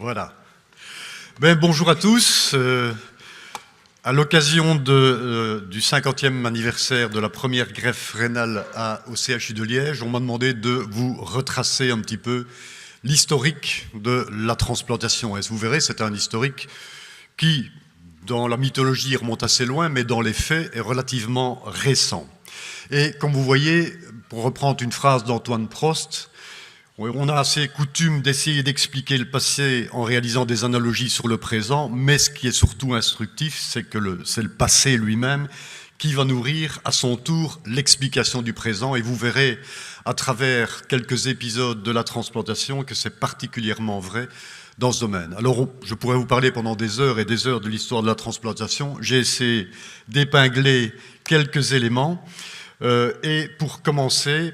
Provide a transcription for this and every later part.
Voilà. Bonjour à tous. À l'occasion du 50e anniversaire de la première greffe rénale au CHU de Liège, on m'a demandé de vous retracer un petit peu l'historique de la transplantation. Et vous verrez, c'est un historique qui, dans la mythologie, remonte assez loin, mais dans les faits, est relativement récent. Et comme vous voyez, pour reprendre une phrase d'Antoine Prost, on a assez coutume d'essayer d'expliquer le passé en réalisant des analogies sur le présent, mais ce qui est surtout instructif, c'est que c'est le passé lui-même qui va nourrir à son tour l'explication du présent. Et vous verrez à travers quelques épisodes de la transplantation que c'est particulièrement vrai dans ce domaine. Alors, je pourrais vous parler pendant des heures et des heures de l'histoire de la transplantation. J'ai essayé d'épingler quelques éléments. Et pour commencer,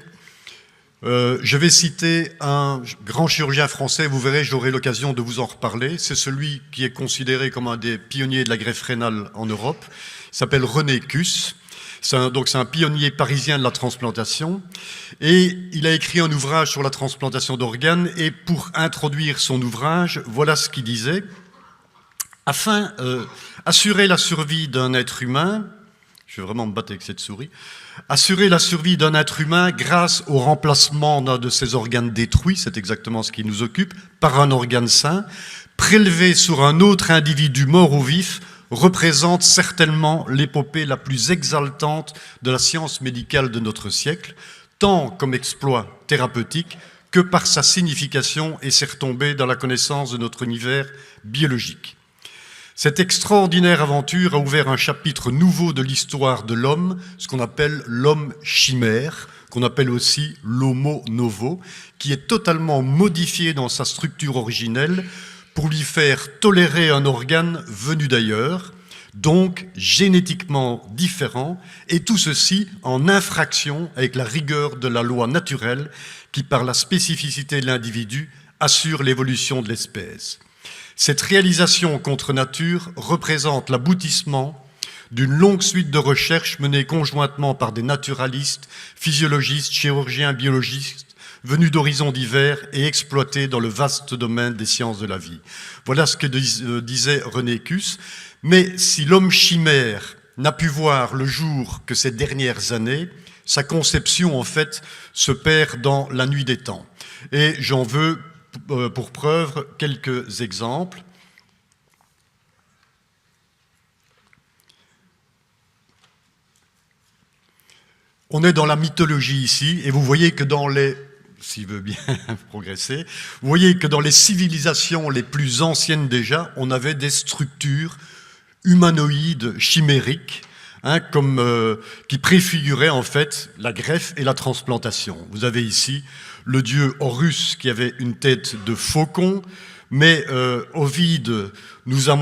je vais citer un grand chirurgien français, vous verrez, j'aurai l'occasion de vous en reparler. C'est celui qui est considéré comme un des pionniers de la greffe rénale en Europe. Il s'appelle René Cusse. C'est un pionnier parisien de la transplantation. Et il a écrit un ouvrage sur la transplantation d'organes. Et pour introduire son ouvrage, voilà ce qu'il disait. Afin d'assurer la survie d'un être humain, je vais vraiment me battre avec cette souris, assurer la survie d'un être humain grâce au remplacement d'un de ses organes détruits, c'est exactement ce qui nous occupe, par un organe sain, prélevé sur un autre individu mort ou vif, représente certainement l'épopée la plus exaltante de la science médicale de notre siècle, tant comme exploit thérapeutique que par sa signification et ses retombées dans la connaissance de notre univers biologique. Cette extraordinaire aventure a ouvert un chapitre nouveau de l'histoire de l'homme, ce qu'on appelle l'homme chimère, qu'on appelle aussi l'homo novo, qui est totalement modifié dans sa structure originelle pour lui faire tolérer un organe venu d'ailleurs, donc génétiquement différent, et tout ceci en infraction avec la rigueur de la loi naturelle qui, par la spécificité de l'individu, assure l'évolution de l'espèce. Cette réalisation contre nature représente l'aboutissement d'une longue suite de recherches menées conjointement par des naturalistes, physiologistes, chirurgiens, biologistes, venus d'horizons divers et exploités dans le vaste domaine des sciences de la vie. Voilà ce que disait René Cusse. Mais si l'homme chimère n'a pu voir le jour que ces dernières années, sa conception, en fait, se perd dans la nuit des temps. Et j'en veux pour preuve quelques exemples. On est dans la mythologie ici, et vous voyez que dans les, s'il veut bien progresser, vous voyez que dans les civilisations les plus anciennes déjà, on avait des structures humanoïdes chimériques, qui préfiguraient en fait la greffe et la transplantation. Vous avez ici le dieu Horus qui avait une tête de faucon, mais Ovide nous a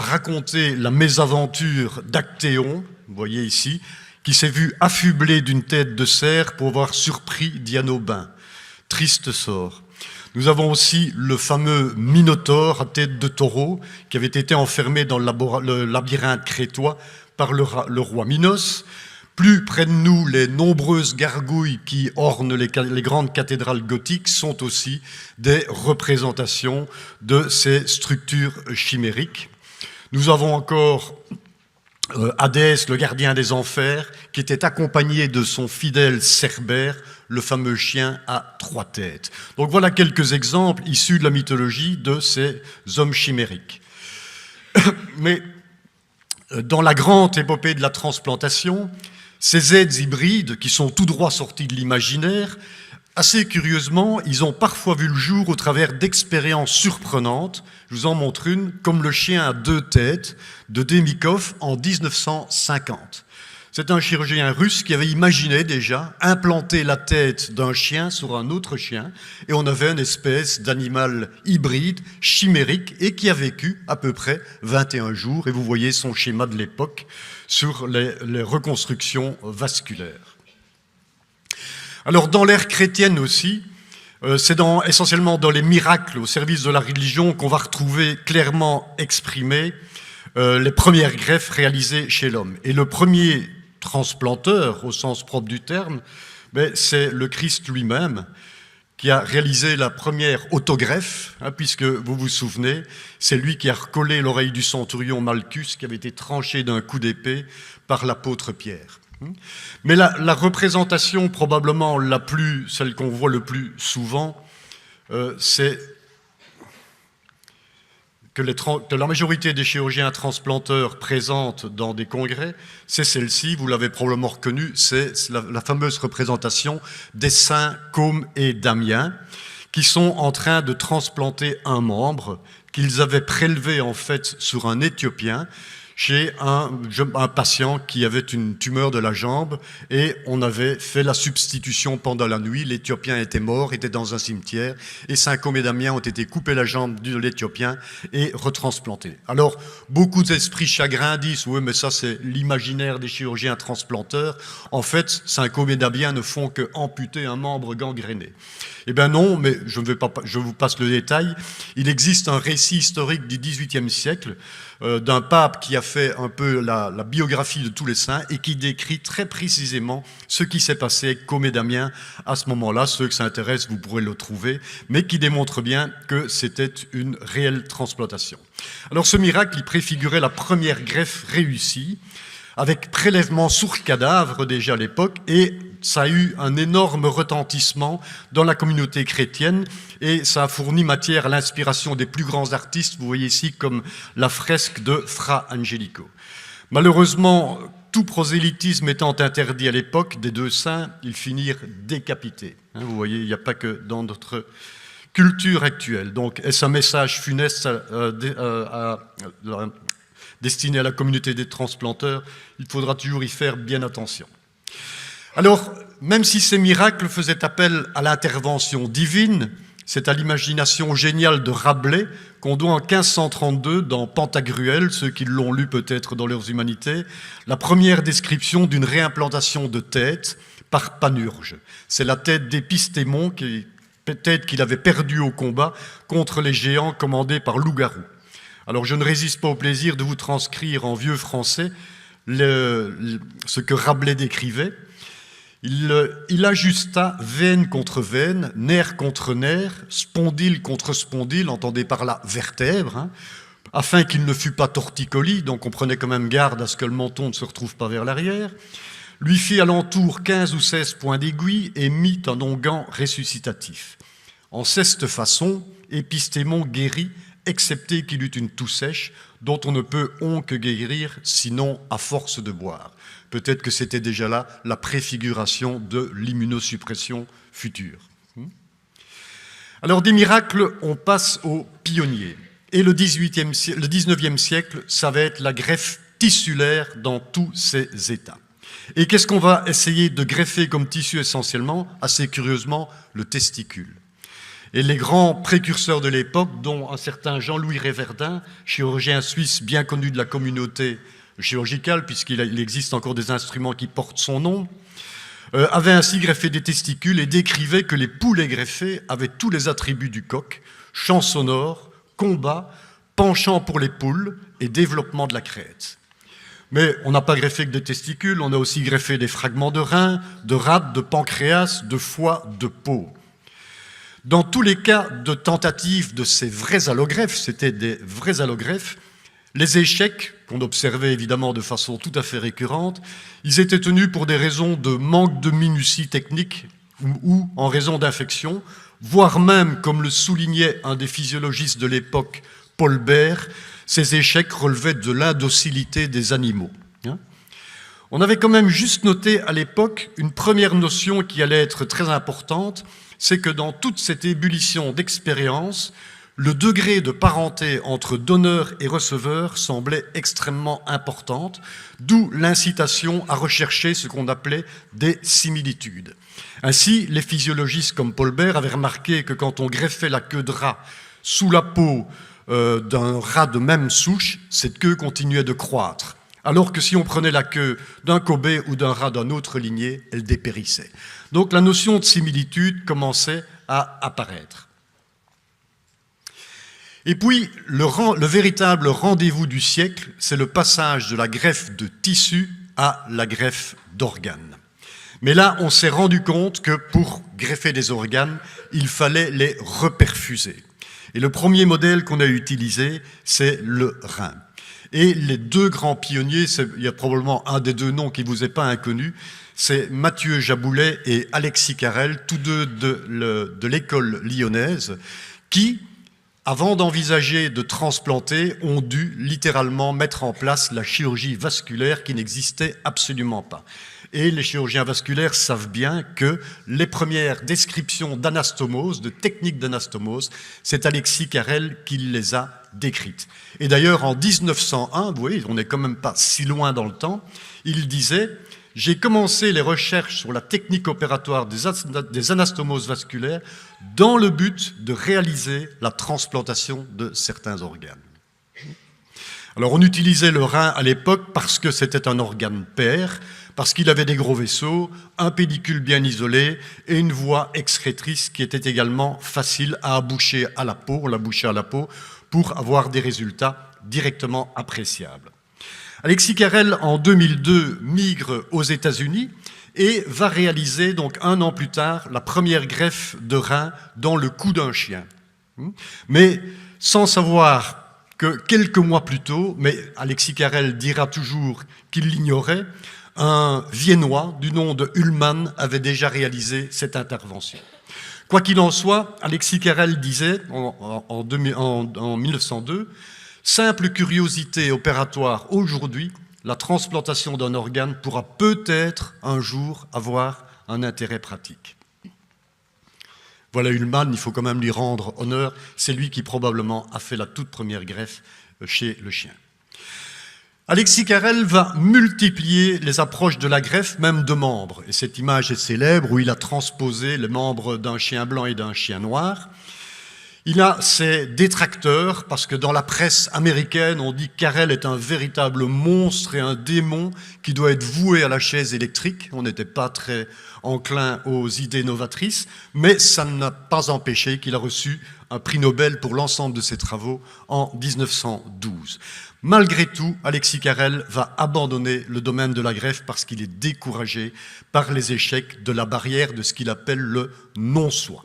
raconté la mésaventure d'Actéon, vous voyez ici, qui s'est vu affublé d'une tête de cerf pour avoir surpris Dianobin. Triste sort. Nous avons aussi le fameux Minotaure à tête de taureau qui avait été enfermé dans le labyrinthe crétois par le roi Minos. Plus près de nous, les nombreuses gargouilles qui ornent les grandes cathédrales gothiques sont aussi des représentations de ces structures chimériques. Nous avons encore Hadès, le gardien des enfers, qui était accompagné de son fidèle Cerbère, le fameux chien à 3 têtes. Donc voilà quelques exemples issus de la mythologie de ces hommes chimériques. Mais dans la grande épopée de la transplantation, ces êtres hybrides, qui sont tout droit sortis de l'imaginaire, assez curieusement, ils ont parfois vu le jour au travers d'expériences surprenantes. Je vous en montre une, comme le chien à 2 têtes de Demikov en 1950. C'est un chirurgien russe qui avait imaginé déjà implanter la tête d'un chien sur un autre chien, et on avait une espèce d'animal hybride, chimérique, et qui a vécu à peu près 21 jours, et vous voyez son schéma de l'époque sur les reconstructions vasculaires. Alors dans l'ère chrétienne aussi, c'est essentiellement dans les miracles au service de la religion qu'on va retrouver clairement exprimés les premières greffes réalisées chez l'homme. Et le premier transplanteur, au sens propre du terme, c'est le Christ lui-même, qui a réalisé la première autogreffe, puisque vous vous souvenez, c'est lui qui a recollé l'oreille du centurion Malchus qui avait été tranché d'un coup d'épée par l'apôtre Pierre. Mais la représentation probablement celle qu'on voit le plus souvent, c'est que la majorité des chirurgiens transplanteurs présentes dans des congrès, c'est celle-ci, vous l'avez probablement reconnue, c'est la fameuse représentation des saints Côme et Damien, qui sont en train de transplanter un membre qu'ils avaient prélevé en fait sur un Éthiopien, chez un patient qui avait une tumeur de la jambe et on avait fait la substitution pendant la nuit. L'Éthiopien était mort, était dans un cimetière et saint Côme et Damien ont été coupés la jambe de l'Éthiopien et retransplantés. Alors, beaucoup d'esprits chagrins disent « oui, mais ça c'est l'imaginaire des chirurgiens transplanteurs ». En fait, saint Côme et Damien ne font que amputer un membre gangréné. Eh bien non, mais je vous passe le détail. Il existe un récit historique du XVIIIe siècle d'un pape qui a fait un peu la biographie de tous les saints et qui décrit très précisément ce qui s'est passé avec Côme et Damien à ce moment-là. Ceux que ça intéresse, vous pourrez le trouver, mais qui démontre bien que c'était une réelle transplantation. Alors ce miracle, il préfigurait la première greffe réussie, avec prélèvement sur cadavre déjà à l'époque, et ça a eu un énorme retentissement dans la communauté chrétienne, et ça a fourni matière à l'inspiration des plus grands artistes, vous voyez ici comme la fresque de Fra Angelico. Malheureusement, tout prosélytisme étant interdit à l'époque des deux saints, ils finirent décapités. Vous voyez, il n'y a pas que dans notre culture actuelle. Donc, est-ce un message funeste destiné à la communauté des transplanteurs? Il faudra toujours y faire bien attention. Alors, même si ces miracles faisaient appel à l'intervention divine, c'est à l'imagination géniale de Rabelais qu'on doit en 1532, dans Pantagruel, ceux qui l'ont lu peut-être dans leurs humanités, la première description d'une réimplantation de tête par Panurge. C'est la tête d'Épistémon, tête qu'il avait perdue au combat contre les géants commandés par Loup-garou. Alors je ne résiste pas au plaisir de vous transcrire en vieux français ce que Rabelais décrivait. Il ajusta veine contre veine, nerf contre nerf, spondyle contre spondyle, entendez par là vertèbre, afin qu'il ne fût pas torticolis, donc on prenait quand même garde à ce que le menton ne se retrouve pas vers l'arrière, lui fit alentour 15 ou 16 points d'aiguille et mit un onguent ressuscitatif. En cette façon, Épistémon guérit, excepté qu'il eut une toux sèche, dont on ne peut que guérir, sinon à force de boire. Peut-être que c'était déjà là la préfiguration de l'immunosuppression future. Alors des miracles, on passe aux pionniers. Et le 19e siècle, ça va être la greffe tissulaire dans tous ses états. Et qu'est-ce qu'on va essayer de greffer comme tissu essentiellement? Assez curieusement, le testicule. Et les grands précurseurs de l'époque, dont un certain Jean-Louis Réverdin, chirurgien suisse bien connu de la communauté chirurgicale, puisqu'il existe encore des instruments qui portent son nom, avait ainsi greffé des testicules et décrivait que les poulets greffés avaient tous les attributs du coq: chant sonore, combat, penchant pour les poules et développement de la crête. Mais on n'a pas greffé que des testicules, on a aussi greffé des fragments de reins, de rate, de pancréas, de foie, de peau. Dans tous les cas de tentative de ces vrais allogreffes, c'était des vrais allogreffes, les échecs, qu'on observait évidemment de façon tout à fait récurrente, ils étaient tenus pour des raisons de manque de minutie technique ou en raison d'infection, voire même, comme le soulignait un des physiologistes de l'époque, Paul Bert, ces échecs relevaient de l'indocilité des animaux. On avait quand même juste noté à l'époque une première notion qui allait être très importante, c'est que dans toute cette ébullition d'expérience, le degré de parenté entre donneur et receveur semblait extrêmement importante, d'où l'incitation à rechercher ce qu'on appelait des similitudes. Ainsi, les physiologistes comme Paul Bert avaient remarqué que quand on greffait la queue de rat sous la peau d'un rat de même souche, cette queue continuait de croître. Alors que si on prenait la queue d'un Kobe ou d'un rat d'une autre lignée, elle dépérissait. Donc la notion de similitude commençait à apparaître. Et puis, le véritable rendez-vous du siècle, c'est le passage de la greffe de tissu à la greffe d'organes. Mais là, on s'est rendu compte que pour greffer des organes, il fallait les reperfuser. Et le premier modèle qu'on a utilisé, c'est le rein. Et les deux grands pionniers, il y a probablement un des deux noms qui ne vous est pas inconnu, c'est Mathieu Jaboulet et Alexis Carrel, tous deux de l'école lyonnaise, qui, avant d'envisager de transplanter, ont dû littéralement mettre en place la chirurgie vasculaire qui n'existait absolument pas. Et les chirurgiens vasculaires savent bien que les premières descriptions d'anastomose, de techniques d'anastomose, c'est Alexis Carrel qui les a décrites. Et d'ailleurs, en 1901, vous voyez, on n'est quand même pas si loin dans le temps, il disait « J'ai commencé les recherches sur la technique opératoire des anastomoses vasculaires dans le but de réaliser la transplantation de certains organes. » Alors on utilisait le rein à l'époque parce que c'était un organe pair, parce qu'il avait des gros vaisseaux, un pédicule bien isolé et une voie excrétrice qui était également facile à aboucher à la peau, pour avoir des résultats directement appréciables. Alexis Carrel, en 2002, migre aux États-Unis et va réaliser, donc 1 an plus tard, la première greffe de rein dans le cou d'un chien. Mais sans savoir que quelques mois plus tôt, mais Alexis Carrel dira toujours qu'il l'ignorait, un Viennois du nom de Ullmann avait déjà réalisé cette intervention. Quoi qu'il en soit, Alexis Carrel disait en 1902, « Simple curiosité opératoire aujourd'hui, la transplantation d'un organe pourra peut-être un jour avoir un intérêt pratique. » Voilà Ullmann, il faut quand même lui rendre honneur, c'est lui qui probablement a fait la toute première greffe chez le chien. Alexis Carrel va multiplier les approches de la greffe, même de membres. Et cette image est célèbre où il a transposé les membres d'un chien blanc et d'un chien noir. Il a ses détracteurs, parce que dans la presse américaine, on dit que Carrel est un véritable monstre et un démon qui doit être voué à la chaise électrique. On n'était pas très enclin aux idées novatrices, mais ça n'a pas empêché qu'il a reçu un prix Nobel pour l'ensemble de ses travaux en 1912. Malgré tout, Alexis Carrel va abandonner le domaine de la greffe parce qu'il est découragé par les échecs de la barrière de ce qu'il appelle le non-soi.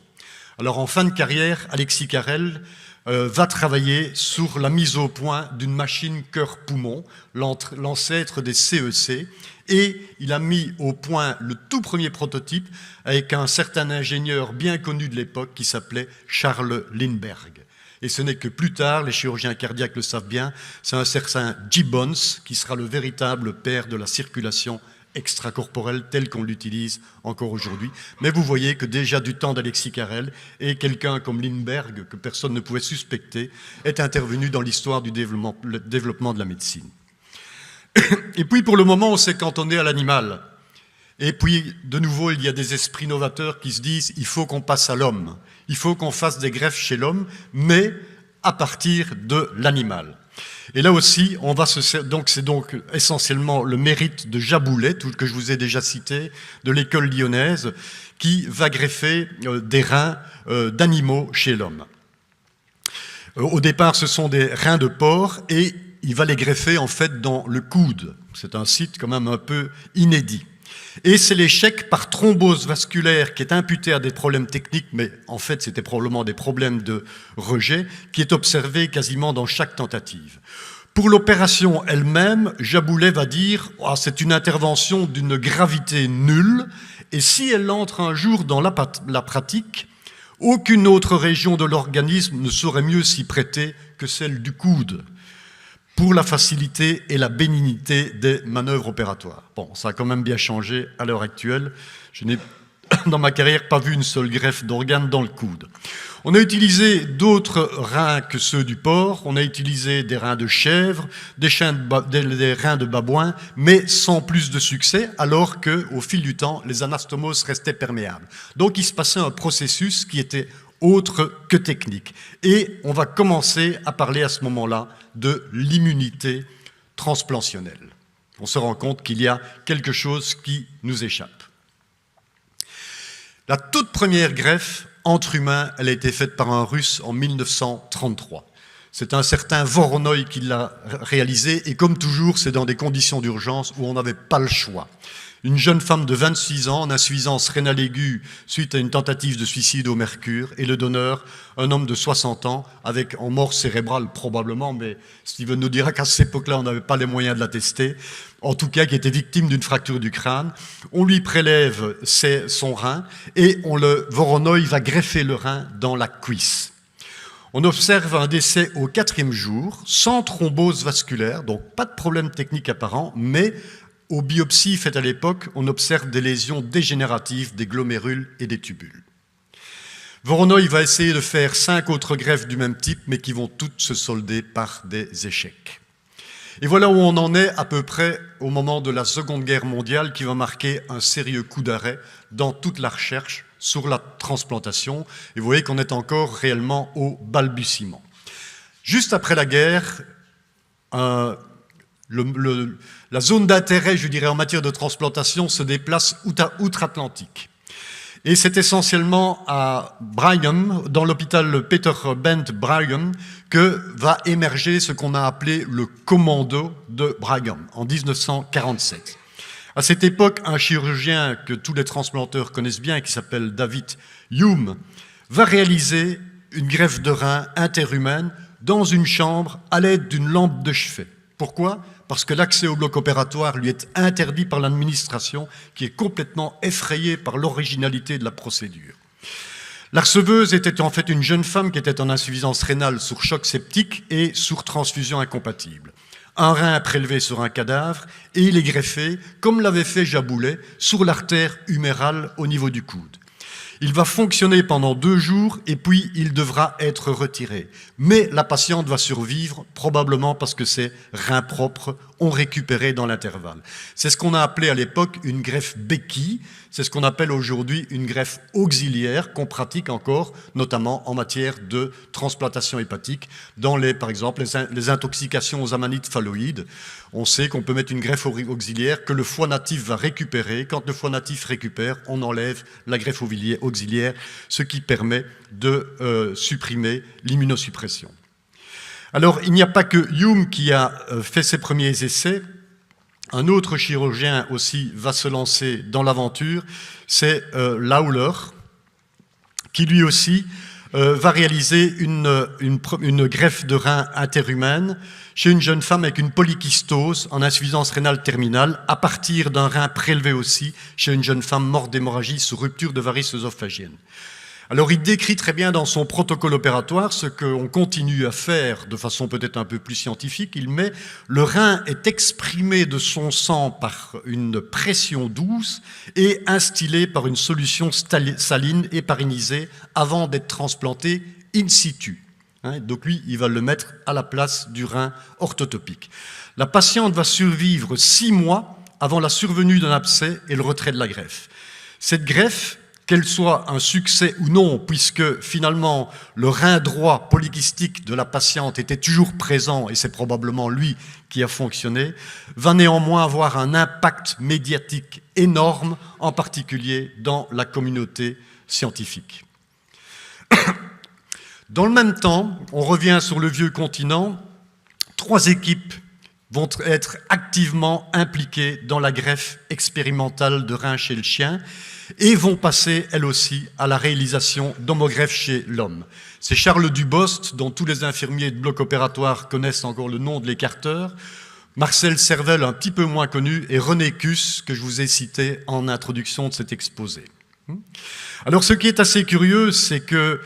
Alors en fin de carrière, Alexis Carrel va travailler sur la mise au point d'une machine cœur-poumon, l'ancêtre des CEC, et il a mis au point le tout premier prototype avec un certain ingénieur bien connu de l'époque qui s'appelait Charles Lindbergh. Et ce n'est que plus tard, les chirurgiens cardiaques le savent bien, c'est un certain Gibbons qui sera le véritable père de la circulation extracorporelle telle qu'on l'utilise encore aujourd'hui. Mais vous voyez que déjà du temps d'Alexis Carrel et quelqu'un comme Lindbergh, que personne ne pouvait suspecter, est intervenu dans l'histoire du développement de la médecine. Et puis pour le moment, on s'est cantonné à l'animal. Et puis, de nouveau, il y a des esprits novateurs qui se disent « il faut qu'on passe à l'homme, il faut qu'on fasse des greffes chez l'homme, mais à partir de l'animal ». Et là aussi, c'est donc essentiellement le mérite de Jaboulet, tout que je vous ai déjà cité, de l'école lyonnaise, qui va greffer des reins d'animaux chez l'homme. Au départ, ce sont des reins de porc et il va les greffer en fait dans le coude. C'est un site quand même un peu inédit. Et c'est l'échec par thrombose vasculaire qui est imputé à des problèmes techniques, mais en fait c'était probablement des problèmes de rejet, qui est observé quasiment dans chaque tentative. Pour l'opération elle-même, Jaboulet va dire « c'est une intervention d'une gravité nulle, et si elle entre un jour dans la pratique, aucune autre région de l'organisme ne saurait mieux s'y prêter que celle du coude. » pour la facilité et la bénignité des manœuvres opératoires. Bon, ça a quand même bien changé à l'heure actuelle. Je n'ai, dans ma carrière, pas vu une seule greffe d'organe dans le coude. On a utilisé d'autres reins que ceux du porc. On a utilisé des reins de chèvre, des reins de babouin, mais sans plus de succès, alors qu'au fil du temps, les anastomoses restaient perméables. Donc, il se passait un processus qui était autre que technique. Et on va commencer à parler à ce moment-là de l'immunité transplantationnelle. On se rend compte qu'il y a quelque chose qui nous échappe. La toute première greffe entre humains, elle a été faite par un Russe en 1933. C'est un certain Voronoi qui l'a réalisé, et comme toujours, c'est dans des conditions d'urgence où on n'avait pas le choix. Une jeune femme de 26 ans en insuffisance rénale aiguë suite à une tentative de suicide au mercure, et le donneur, un homme de 60 ans, avec en mort cérébrale probablement, mais Steven nous dira qu'à cette époque-là, on n'avait pas les moyens de l'attester, en tout cas qui était victime d'une fracture du crâne. On lui prélève son rein, et Voronoi va greffer le rein dans la cuisse. On observe un décès au 4e jour, sans thrombose vasculaire, donc pas de problème technique apparent, mais aux biopsies faites à l'époque, on observe des lésions dégénératives des glomérules et des tubules. Voronoi va essayer de faire 5 autres greffes du même type, mais qui vont toutes se solder par des échecs. Et voilà où on en est à peu près au moment de la Seconde Guerre mondiale, qui va marquer un sérieux coup d'arrêt dans toute la recherche sur la transplantation. Et vous voyez qu'on est encore réellement au balbutiement. Juste après la guerre, la zone d'intérêt, je dirais, en matière de transplantation se déplace outre-Atlantique. Et c'est essentiellement à Brigham, dans l'hôpital Peter Bent Brigham, que va émerger ce qu'on a appelé le commando de Brigham, en 1947. À cette époque, un chirurgien que tous les transplanteurs connaissent bien, qui s'appelle David Hume, va réaliser une greffe de rein interhumaine dans une chambre à l'aide d'une lampe de chevet. Pourquoi ? Parce que l'accès au bloc opératoire lui est interdit par l'administration, qui est complètement effrayée par l'originalité de la procédure. La receveuse était en fait une jeune femme qui était en insuffisance rénale sur choc septique et sur transfusion incompatible. Un rein prélevé sur un cadavre et il est greffé, comme l'avait fait Jaboulet, sur l'artère humérale au niveau du coude. Il va fonctionner pendant 2 jours et puis il devra être retiré. Mais la patiente va survivre, probablement parce que ses reins propres ont récupéré dans l'intervalle. C'est ce qu'on a appelé à l'époque une greffe béquille, c'est ce qu'on appelle aujourd'hui une greffe auxiliaire qu'on pratique encore, notamment en matière de transplantation hépatique, dans par exemple les intoxications aux amanites phalloïdes. On sait qu'on peut mettre une greffe auxiliaire que le foie natif va récupérer. Quand le foie natif récupère, on enlève la greffe auxiliaire, ce qui permet de supprimer l'immunosuppression. Alors, il n'y a pas que Hume qui a fait ses premiers essais. Un autre chirurgien aussi va se lancer dans l'aventure, c'est Lawler, qui lui aussi va réaliser une greffe de rein interhumaine chez une jeune femme avec une polykystose en insuffisance rénale terminale, à partir d'un rein prélevé aussi chez une jeune femme morte d'hémorragie sous rupture de varices œsophagiennes. Alors il décrit très bien dans son protocole opératoire ce qu'on continue à faire de façon peut-être un peu plus scientifique. Il met le rein est exprimé de son sang par une pression douce et instillé par une solution saline héparinisée avant d'être transplanté in situ. Donc lui, il va le mettre à la place du rein orthotopique. La patiente va survivre 6 mois avant la survenue d'un abcès et le retrait de la greffe. Cette greffe, qu'elle soit un succès ou non, puisque finalement le rein droit polykystique de la patiente était toujours présent, et c'est probablement lui qui a fonctionné, va néanmoins avoir un impact médiatique énorme, en particulier dans la communauté scientifique. Dans le même temps, on revient sur le vieux continent, 3 équipes vont être activement impliquées dans la greffe expérimentale de rein chez le chien et vont passer, elles aussi, à la réalisation d'homogreffes chez l'homme. C'est Charles Dubost, dont tous les infirmiers de bloc opératoire connaissent encore le nom de l'écarteur, Marcel Servel, un petit peu moins connu, et René Cus, que je vous ai cité en introduction de cet exposé. Alors, ce qui est assez curieux, c'est que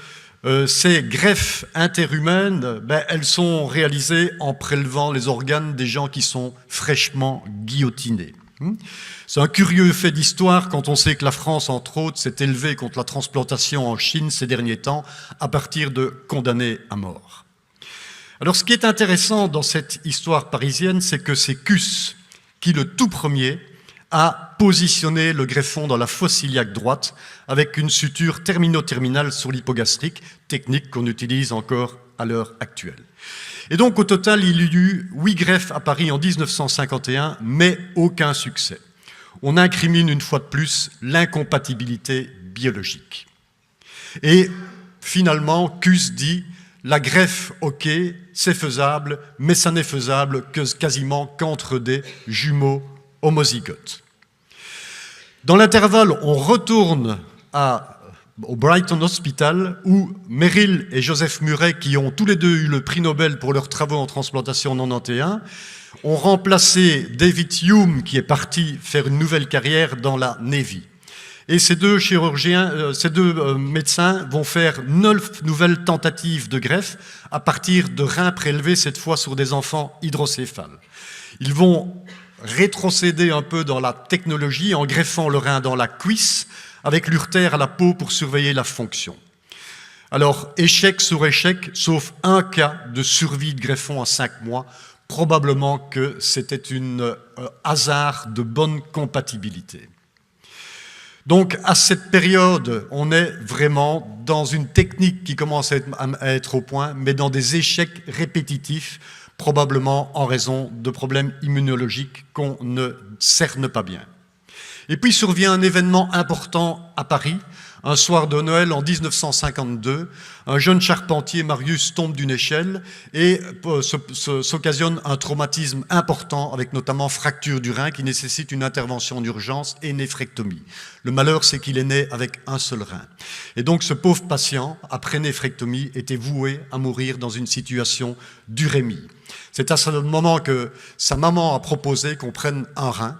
ces greffes interhumaines, elles sont réalisées en prélevant les organes des gens qui sont fraîchement guillotinés. C'est un curieux fait d'histoire quand on sait que la France, entre autres, s'est élevée contre la transplantation en Chine ces derniers temps à partir de condamnés à mort. Alors ce qui est intéressant dans cette histoire parisienne, c'est que c'est Cus qui, le tout premier, a positionné le greffon dans la fosse iliaque droite avec une suture termino-terminale sur l'hypogastrique, technique qu'on utilise encore à l'heure actuelle. Et donc au total, il y eut 8 greffes à Paris en 1951, mais aucun succès. On incrimine une fois de plus l'incompatibilité biologique. Et finalement, Cus dit « la greffe, ok, c'est faisable, mais ça n'est faisable que quasiment qu'entre des jumeaux homozygotes ». Dans l'intervalle, on retourne au Brighton Hospital où Merrill et Joseph Murray, qui ont tous les deux eu le prix Nobel pour leurs travaux en transplantation en 1991, ont remplacé David Hume, qui est parti faire une nouvelle carrière dans la Navy. Et ces deux médecins vont faire 9 nouvelles tentatives de greffe à partir de reins prélevés, cette fois sur des enfants hydrocéphales. Ils vont rétrocéder un peu dans la technologie en greffant le rein dans la cuisse avec l'urtère à la peau pour surveiller la fonction. Alors, échec sur échec, sauf un cas de survie de greffon à 5 mois, probablement que c'était un hasard de bonne compatibilité. Donc, à cette période, on est vraiment dans une technique qui commence à être au point, mais dans des échecs répétitifs, probablement en raison de problèmes immunologiques qu'on ne cerne pas bien. Et puis survient un événement important à Paris. Un soir de Noël en 1952, un jeune charpentier, Marius, tombe d'une échelle et s'occasionne un traumatisme important avec notamment fracture du rein qui nécessite une intervention d'urgence et néphrectomie. Le malheur, c'est qu'il est né avec un seul rein. Et donc ce pauvre patient, après néphrectomie, était voué à mourir dans une situation d'urémie. C'est à ce moment que sa maman a proposé qu'on prenne un rein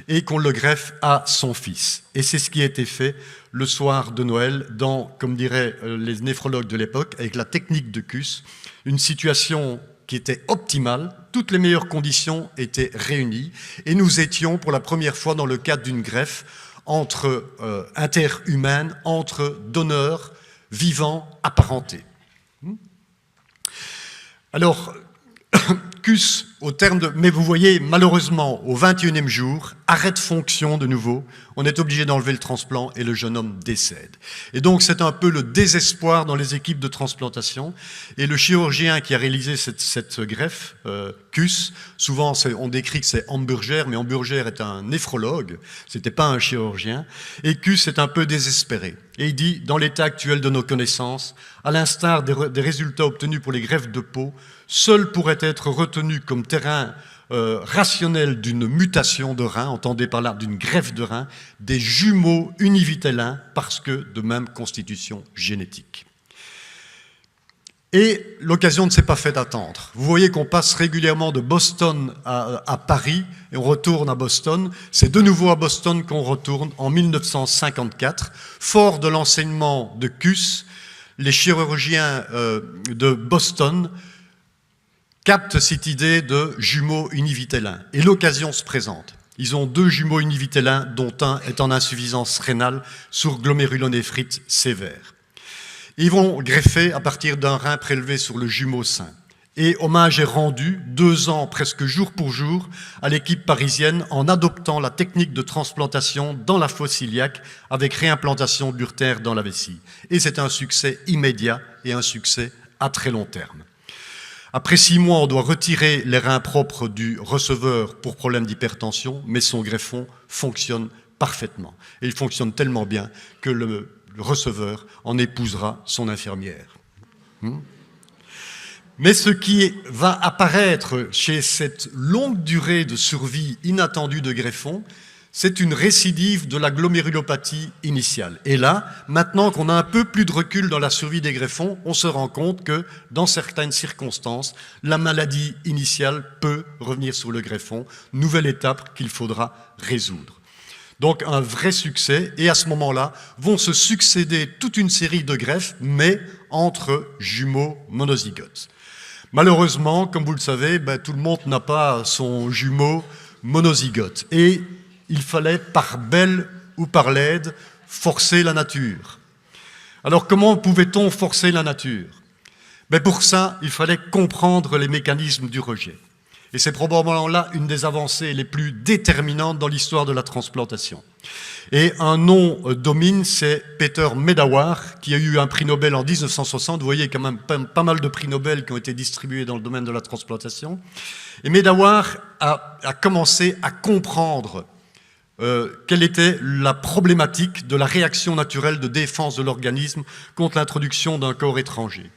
et qu'on le greffe à son fils. Et c'est ce qui a été fait le soir de Noël dans, comme diraient les néphrologues de l'époque, avec la technique de Cus, une situation qui était optimale, toutes les meilleures conditions étaient réunies, et nous étions pour la première fois dans le cadre d'une greffe interhumaine, entre donneurs vivants apparentés. Alors, Cus, au terme de... Mais vous voyez, malheureusement, au 21e jour, arrête fonction de nouveau, on est obligé d'enlever le transplant et le jeune homme décède. Et donc c'est un peu le désespoir dans les équipes de transplantation. Et le chirurgien qui a réalisé cette greffe, Cus, souvent on décrit que c'est Hamburger, mais Hamburger est un néphrologue, c'était pas un chirurgien, et Cus est un peu désespéré. Et il dit, dans l'état actuel de nos connaissances, à l'instar des résultats obtenus pour les greffes de peau, seul pourrait être retenu comme terrain rationnel d'une mutation de rein, entendez par là d'une greffe de rein, des jumeaux univitellins parce que de même constitution génétique. Et l'occasion ne s'est pas faite attendre. Vous voyez qu'on passe régulièrement de Boston à Paris et on retourne à Boston. C'est de nouveau à Boston qu'on retourne en 1954. Fort de l'enseignement de Cus, les chirurgiens de Boston captent cette idée de jumeaux univitellins. Et l'occasion se présente. Ils ont 2 jumeaux univitellins, dont un est en insuffisance rénale sur glomérulonéphrite sévère. Ils vont greffer à partir d'un rein prélevé sur le jumeau sain. Et hommage est rendu, 2 ans presque jour pour jour, à l'équipe parisienne en adoptant la technique de transplantation dans la fosse iliaque avec réimplantation de l'urtère dans la vessie. Et c'est un succès immédiat et un succès à très long terme. Après 6 mois, on doit retirer les reins propres du receveur pour problème d'hypertension, mais son greffon fonctionne parfaitement. Et il fonctionne tellement bien que le receveur en épousera son infirmière. Mais ce qui va apparaître chez cette longue durée de survie inattendue de greffon, c'est une récidive de la glomérulopathie initiale. Et là, maintenant qu'on a un peu plus de recul dans la survie des greffons, on se rend compte que, dans certaines circonstances, la maladie initiale peut revenir sur le greffon, nouvelle étape qu'il faudra résoudre. Donc un vrai succès, et à ce moment-là, vont se succéder toute une série de greffes, mais entre jumeaux monozygotes. Malheureusement, comme vous le savez, tout le monde n'a pas son jumeau monozygote. Et il fallait, par belle ou par laide, forcer la nature. Alors comment pouvait-on forcer la nature? Pour ça, il fallait comprendre les mécanismes du rejet. Et c'est probablement là une des avancées les plus déterminantes dans l'histoire de la transplantation. Et un nom domine, c'est Peter Medawar, qui a eu un prix Nobel en 1960. Vous voyez quand même pas mal de prix Nobel qui ont été distribués dans le domaine de la transplantation. Et Medawar a commencé à comprendre quelle était la problématique de la réaction naturelle de défense de l'organisme contre l'introduction d'un corps étranger.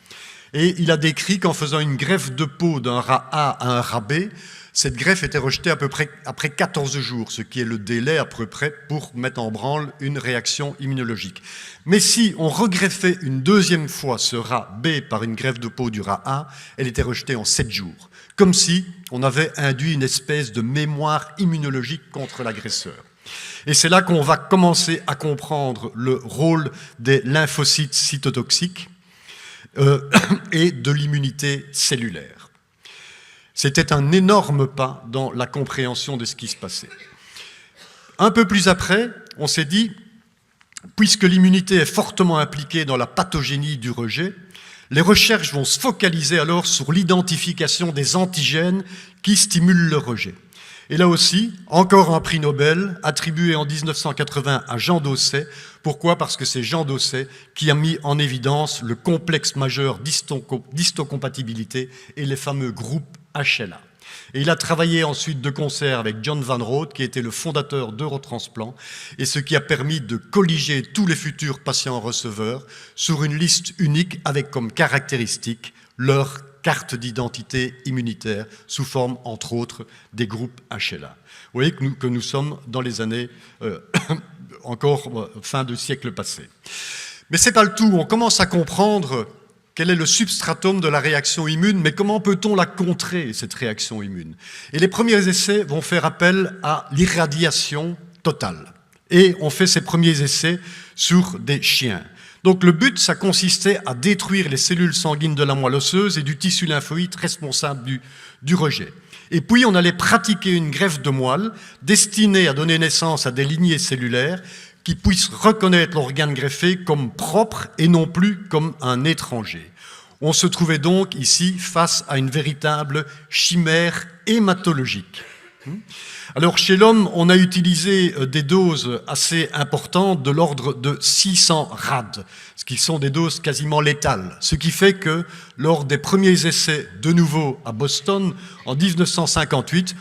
Et il a décrit qu'en faisant une greffe de peau d'un rat A à un rat B, cette greffe était rejetée à peu près après 14 jours, ce qui est le délai à peu près pour mettre en branle une réaction immunologique. Mais si on regreffait une deuxième fois ce rat B par une greffe de peau du rat A, elle était rejetée en 7 jours, comme si on avait induit une espèce de mémoire immunologique contre l'agresseur. Et c'est là qu'on va commencer à comprendre le rôle des lymphocytes cytotoxiques et de l'immunité cellulaire. C'était un énorme pas dans la compréhension de ce qui se passait. Un peu plus après, on s'est dit, puisque l'immunité est fortement impliquée dans la pathogénie du rejet, les recherches vont se focaliser alors sur l'identification des antigènes qui stimulent le rejet. Et là aussi, encore un prix Nobel attribué en 1980 à Jean Dosset. Pourquoi ? Parce que c'est Jean Dosset qui a mis en évidence le complexe majeur d'histocompatibilité et les fameux groupes HLA. Et il a travaillé ensuite de concert avec John Van Rode, qui était le fondateur d'Eurotransplant, et ce qui a permis de colliger tous les futurs patients receveurs sur une liste unique avec comme caractéristique leur carte d'identité immunitaire sous forme, entre autres, des groupes HLA. Vous voyez que nous sommes dans les années encore fin du siècle passé. Mais ce n'est pas le tout. On commence à comprendre quel est le substratum de la réaction immune, mais comment peut-on la contrer, cette réaction immune? Et les premiers essais vont faire appel à l'irradiation totale. Et on fait ces premiers essais sur des chiens. Donc le but, ça consistait à détruire les cellules sanguines de la moelle osseuse et du tissu lymphoïde responsable du rejet. Et puis on allait pratiquer une greffe de moelle destinée à donner naissance à des lignées cellulaires qui puissent reconnaître l'organe greffé comme propre et non plus comme un étranger. On se trouvait donc ici face à une véritable chimère hématologique. Alors chez l'homme, on a utilisé des doses assez importantes de l'ordre de 600 rad, ce qui sont des doses quasiment létales. Ce qui fait que lors des premiers essais de nouveau à Boston, en 1958,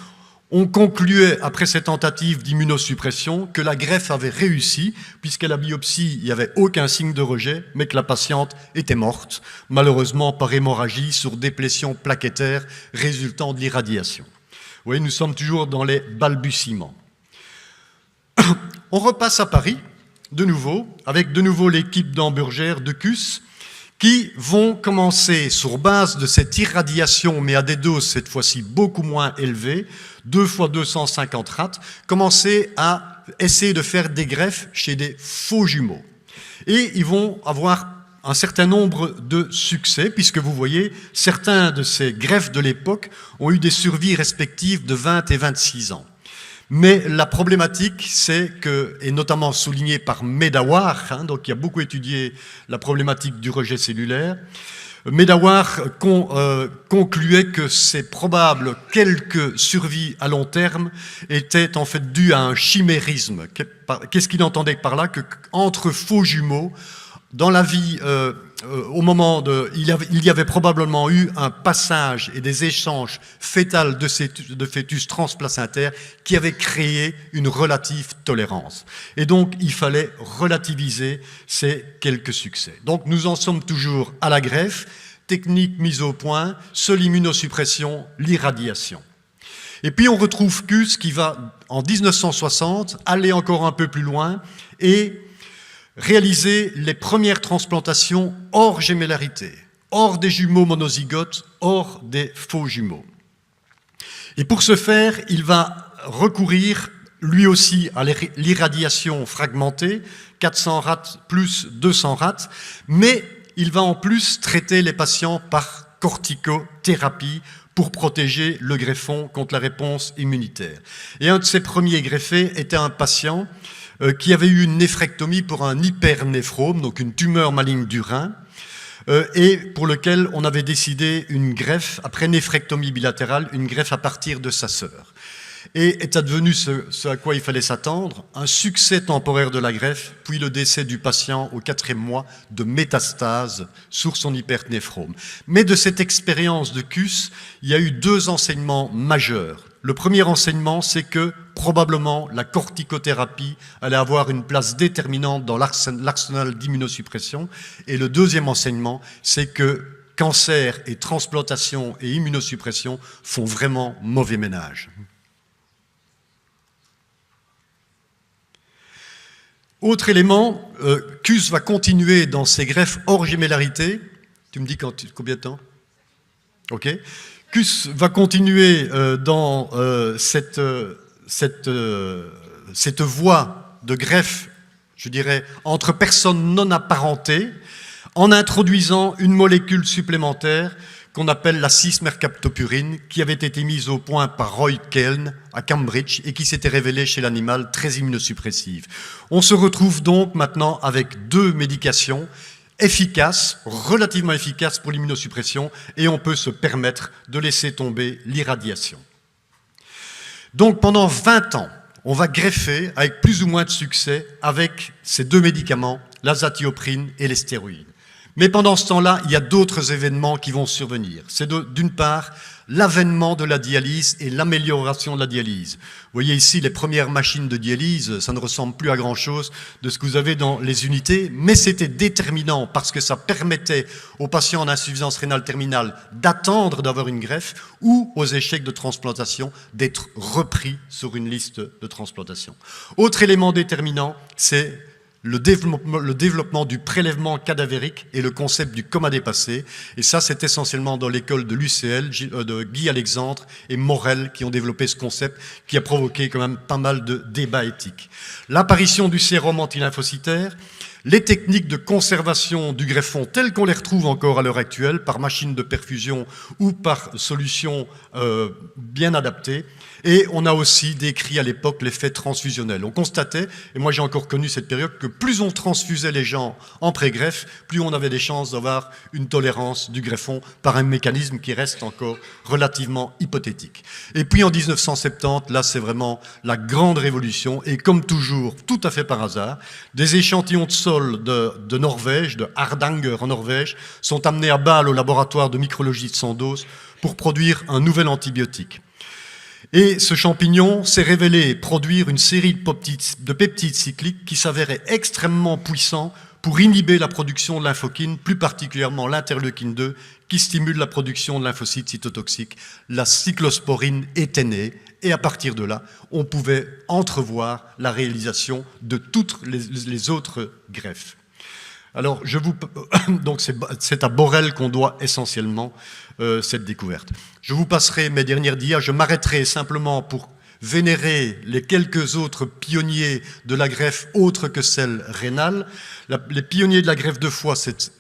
on concluait, après ces tentatives d'immunosuppression, que la greffe avait réussi, puisqu'à la biopsie, il n'y avait aucun signe de rejet, mais que la patiente était morte, malheureusement par hémorragie sur déplétion plaquettaire résultant de l'irradiation. Vous voyez, nous sommes toujours dans les balbutiements. On repasse à Paris, de nouveau, avec de nouveau l'équipe d'Hamburger, de CUS, qui vont commencer, sur base de cette irradiation, mais à des doses cette fois-ci beaucoup moins élevées, 2 fois 250 rats, commencer à essayer de faire des greffes chez des faux jumeaux. Et ils vont avoir un certain nombre de succès, puisque vous voyez, certains de ces greffes de l'époque ont eu des survies respectives de 20 et 26 ans. Mais la problématique, c'est que, et notamment soulignée par Medawar, donc qui a beaucoup étudié la problématique du rejet cellulaire, Medawar concluait que c'est probable quelques survies à long terme étaient en fait dues à un chimérisme. Qu'est-ce qu'il entendait par là? Qu'entre faux jumeaux, dans la vie, au moment il y avait probablement eu un passage et des échanges fétals de fœtus transplacentaires qui avaient créé une relative tolérance. Et donc, il fallait relativiser ces quelques succès. Donc, nous en sommes toujours à la greffe, technique mise au point, seule immunosuppression, l'irradiation. Et puis, on retrouve CUS qui va, en 1960, aller encore un peu plus loin et réaliser les premières transplantations hors gémellarité, hors des jumeaux monozygotes, hors des faux jumeaux. Et pour ce faire, il va recourir lui aussi à l'irradiation fragmentée, 400 rats plus 200 rats, mais il va en plus traiter les patients par corticothérapie pour protéger le greffon contre la réponse immunitaire. Et un de ses premiers greffés était un patient qui avait eu une néphrectomie pour un hypernéphrome, donc une tumeur maligne du rein, et pour lequel on avait décidé une greffe, après néphrectomie bilatérale, une greffe à partir de sa sœur. Et est advenu ce à quoi il fallait s'attendre, un succès temporaire de la greffe, puis le décès du patient au 4e mois de métastase sur son hypernéphrome. Mais de cette expérience de CUS, il y a eu 2 enseignements majeurs. Le premier enseignement, c'est que probablement la corticothérapie allait avoir une place déterminante dans l'arsenal d'immunosuppression. Et le deuxième enseignement, c'est que cancer et transplantation et immunosuppression font vraiment mauvais ménage. Autre élément, CUS va continuer dans ses greffes hors gémellarité. Tu me dis combien de temps? Ok. CUS va continuer dans cette voie de greffe, je dirais, entre personnes non apparentées, en introduisant une molécule supplémentaire qu'on appelle la 6-mercaptopurine, qui avait été mise au point par Roy Keln à Cambridge et qui s'était révélée chez l'animal très immunosuppressive. On se retrouve donc maintenant avec deux médications efficaces, relativement efficaces pour l'immunosuppression, et on peut se permettre de laisser tomber l'irradiation. Donc pendant 20 ans, on va greffer avec plus ou moins de succès avec ces deux médicaments, l'azatioprine et les stéroïdes. Mais pendant ce temps-là, il y a d'autres événements qui vont survenir. C'est d'une part l'avènement de la dialyse et l'amélioration de la dialyse. Vous voyez ici les premières machines de dialyse, ça ne ressemble plus à grand-chose de ce que vous avez dans les unités, mais c'était déterminant parce que ça permettait aux patients en insuffisance rénale terminale d'attendre d'avoir une greffe ou aux échecs de transplantation d'être repris sur une liste de transplantation. Autre élément déterminant, c'est le développement du prélèvement cadavérique et le concept du coma dépassé. Et ça, c'est essentiellement dans l'école de l'UCL, de Guy Alexandre et Morel qui ont développé ce concept qui a provoqué quand même pas mal de débats éthiques. L'apparition du sérum antilymphocytaire, les techniques de conservation du greffon telles qu'on les retrouve encore à l'heure actuelle, par machine de perfusion ou par solution bien adaptée. Et on a aussi décrit à l'époque l'effet transfusionnel. On constatait, et moi j'ai encore connu cette période, que plus on transfusait les gens en pré-greffe, plus on avait des chances d'avoir une tolérance du greffon par un mécanisme qui reste encore relativement hypothétique. Et puis en 1970, là c'est vraiment la grande révolution, et comme toujours, tout à fait par hasard, des échantillons de sol de Norvège, de Hardanger en Norvège, sont amenés à Bâle au laboratoire de micrologie de Sandoz pour produire un nouvel antibiotique. Et ce champignon s'est révélé produire une série de peptides cycliques qui s'avéraient extrêmement puissants pour inhiber la production de lymphokines, plus particulièrement l'interleukine 2, qui stimule la production de lymphocytes cytotoxiques. La cyclosporine était née, et à partir de là, on pouvait entrevoir la réalisation de toutes les autres greffes. Alors, donc c'est à Borel qu'on doit essentiellement cette découverte. Je vous passerai mes dernières dias, je m'arrêterai simplement pour vénérer les quelques autres pionniers de la greffe autres que celle rénale. Les pionniers de la greffe de foie, c'est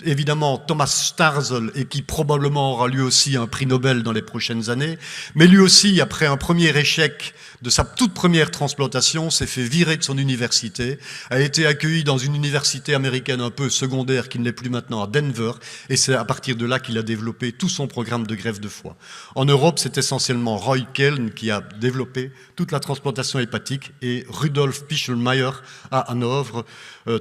évidemment Thomas Starzl, et qui probablement aura lui aussi un prix Nobel dans les prochaines années, mais lui aussi, après un premier échec de sa toute première transplantation, s'est fait virer de son université, a été accueilli dans une université américaine un peu secondaire qui ne l'est plus maintenant à Denver, et c'est à partir de là qu'il a développé tout son programme de greffe de foie. En Europe, c'est essentiellement Roy Keln qui a développé toute la transplantation hépatique, et Rudolf Pichelmeier à Hanovre,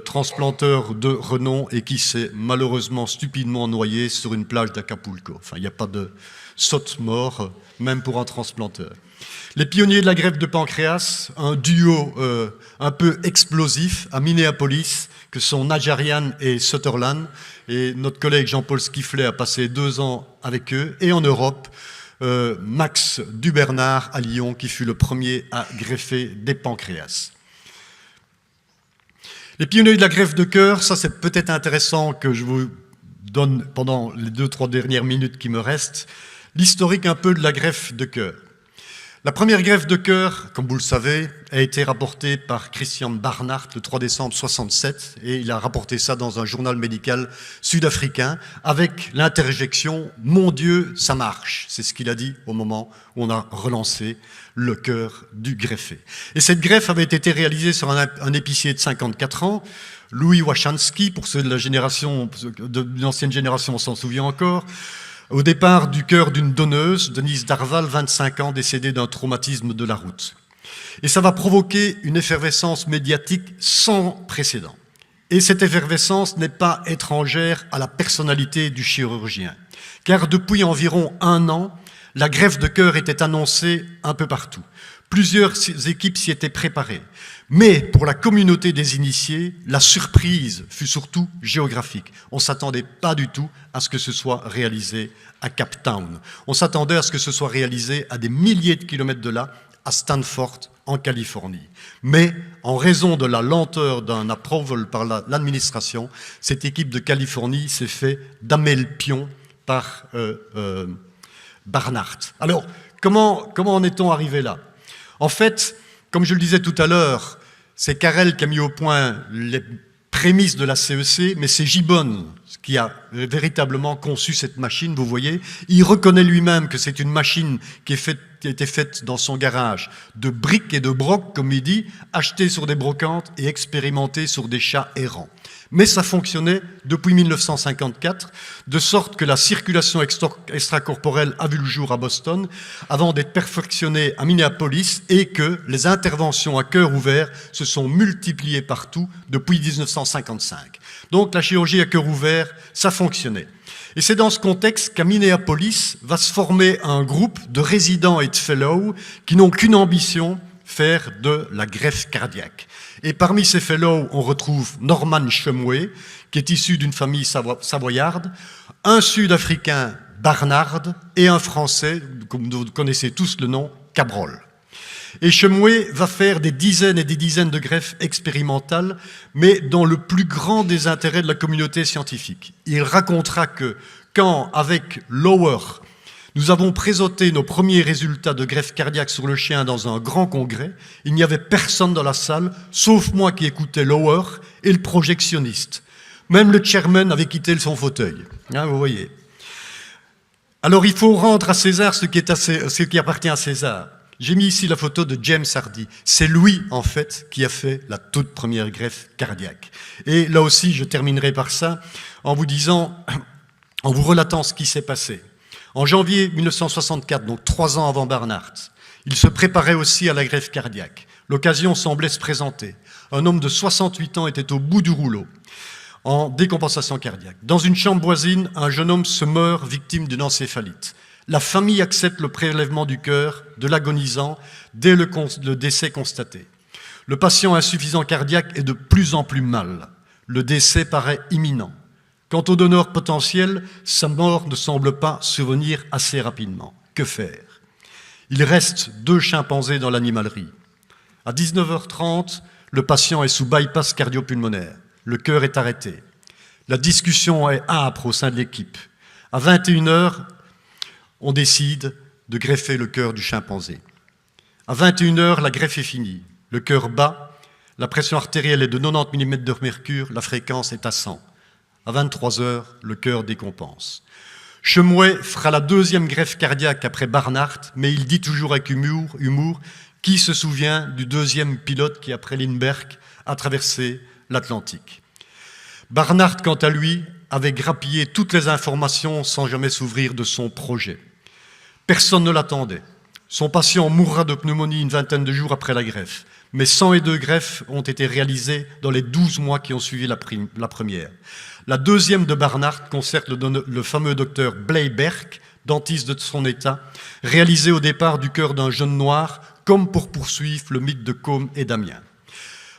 transplanteur de renom et qui s'est malheureusement stupidement noyé sur une plage d'Acapulco. Enfin, il n'y a pas de saute mort, même pour un transplanteur. Les pionniers de la greffe de pancréas, un duo un peu explosif à Minneapolis, que sont Najarian et Sutherland, et notre collègue Jean-Paul Skiflet a passé 2 ans avec eux, et en Europe, Max Dubernard à Lyon, qui fut le premier à greffer des pancréas. Les pionniers de la greffe de cœur, ça c'est peut-être intéressant que je vous donne pendant les 2-3 dernières minutes qui me restent, l'historique un peu de la greffe de cœur. La première greffe de cœur, comme vous le savez, a été rapportée par Christian Barnard le 3 décembre 1967, et il a rapporté ça dans un journal médical sud-africain avec l'interjection « Mon Dieu, ça marche ». C'est ce qu'il a dit au moment où on a relancé le cœur du greffé. Et cette greffe avait été réalisée sur un épicier de 54 ans, Louis Wachanski, pour ceux de la génération, de l'ancienne génération, on s'en souvient encore. Au départ du cœur d'une donneuse, Denise Darval, 25 ans, décédée d'un traumatisme de la route. Et ça va provoquer une effervescence médiatique sans précédent. Et cette effervescence n'est pas étrangère à la personnalité du chirurgien. Car depuis environ 1 an, la greffe de cœur était annoncée un peu partout. Plusieurs équipes s'y étaient préparées. Mais pour la communauté des initiés, la surprise fut surtout géographique. On ne s'attendait pas du tout à ce que ce soit réalisé à Cape Town. On s'attendait à ce que ce soit réalisé à des milliers de kilomètres de là, à Stanford, en Californie. Mais en raison de la lenteur d'un approval par l'administration, cette équipe de Californie s'est fait damer le pion par Barnard. Alors, comment en est-on arrivé là? En fait, comme je le disais tout à l'heure, c'est Carrel qui a mis au point les prémices de la CEC, mais c'est Gibbon qui a véritablement conçu cette machine, vous voyez. Il reconnaît lui-même que c'est une machine qui a été faite dans son garage de briques et de brocs, comme il dit, achetées sur des brocantes et expérimentées sur des chats errants. Mais ça fonctionnait depuis 1954, de sorte que la circulation extracorporelle a vu le jour à Boston, avant d'être perfectionnée à Minneapolis, et que les interventions à cœur ouvert se sont multipliées partout depuis 1955. Donc la chirurgie à cœur ouvert, ça fonctionnait. Et c'est dans ce contexte qu'à Minneapolis va se former un groupe de résidents et de fellows qui n'ont qu'une ambition, faire de la greffe cardiaque. Et parmi ces fellows, on retrouve Norman Shumway, qui est issu d'une famille savoyarde, un Sud-Africain, Barnard, et un Français, comme vous connaissez tous le nom, Cabrol. Et Shumway va faire des dizaines et des dizaines de greffes expérimentales, mais dans le plus grand des intérêts de la communauté scientifique. Il racontera que quand, avec Lower, nous avons présenté nos premiers résultats de greffe cardiaque sur le chien dans un grand congrès, il n'y avait personne dans la salle, sauf moi qui écoutais Lower et le projectionniste. Même le chairman avait quitté son fauteuil, hein, vous voyez. Alors il faut rendre à César ce qui appartient à César. J'ai mis ici la photo de James Hardy. C'est lui, en fait, qui a fait la toute première greffe cardiaque. Et là aussi, je terminerai par ça, en vous relatant ce qui s'est passé. En janvier 1964, donc 3 ans avant Barnard, il se préparait aussi à la greffe cardiaque. L'occasion semblait se présenter. Un homme de 68 ans était au bout du rouleau, en décompensation cardiaque. Dans une chambre voisine, un jeune homme se meurt victime d'une encéphalite. La famille accepte le prélèvement du cœur de l'agonisant dès le décès constaté. Le patient insuffisant cardiaque est de plus en plus mal. Le décès paraît imminent. Quant au donneur potentiel, sa mort ne semble pas survenir assez rapidement. Que faire? Il reste 2 chimpanzés dans l'animalerie. À 19h30, le patient est sous bypass cardio-pulmonaire. Le cœur est arrêté. La discussion est âpre au sein de l'équipe. À 21h, on décide de greffer le cœur du chimpanzé. À 21h, la greffe est finie. Le cœur bat, la pression artérielle est de 90 mm de mercure, la fréquence est à 100. À 23h, le cœur décompense. Shumway fera la 2e greffe cardiaque après Barnard, mais il dit toujours avec humour, qui se souvient du 2e pilote qui, après Lindbergh, a traversé l'Atlantique. Barnard, quant à lui, avait grappillé toutes les informations sans jamais s'ouvrir de son projet. Personne ne l'attendait. Son patient mourra de pneumonie une vingtaine de jours après la greffe, mais 102 greffes ont été réalisées dans les 12 mois qui ont suivi la première. La 2e de Barnard concerne le fameux docteur Bleiberg, dentiste de son état, réalisé au départ du cœur d'un jeune noir, comme pour poursuivre le mythe de Combe et d'Amiens.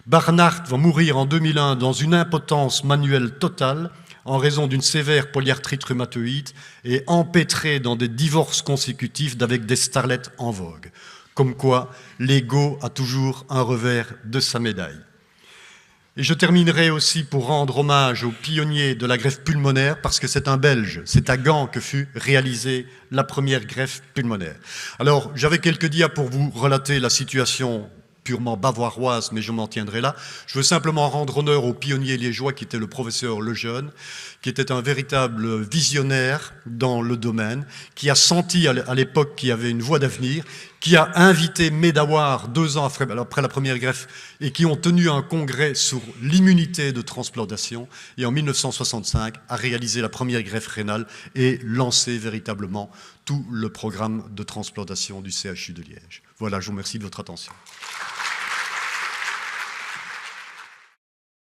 Barnard va mourir en 2001 dans une impotence manuelle totale, en raison d'une sévère polyarthrite rhumatoïde et empêtré dans des divorces consécutifs avec des starlettes en vogue. Comme quoi, l'ego a toujours un revers de sa médaille. Et je terminerai aussi pour rendre hommage aux pionniers de la greffe pulmonaire, parce que c'est un Belge, c'est à Gand que fut réalisée la première greffe pulmonaire. Alors, j'avais quelques dias pour vous relater la situation purement bavaroise, mais je m'en tiendrai là. Je veux simplement rendre honneur au pionnier liégeois qui était le professeur Lejeune, qui était un véritable visionnaire dans le domaine, qui a senti à l'époque qu'il y avait une voie d'avenir, qui a invité Medawar 2 ans après la première greffe et qui ont tenu un congrès sur l'immunité de transplantation et en 1965 a réalisé la première greffe rénale et lancé véritablement tout le programme de transplantation du CHU de Liège. Voilà, je vous remercie de votre attention.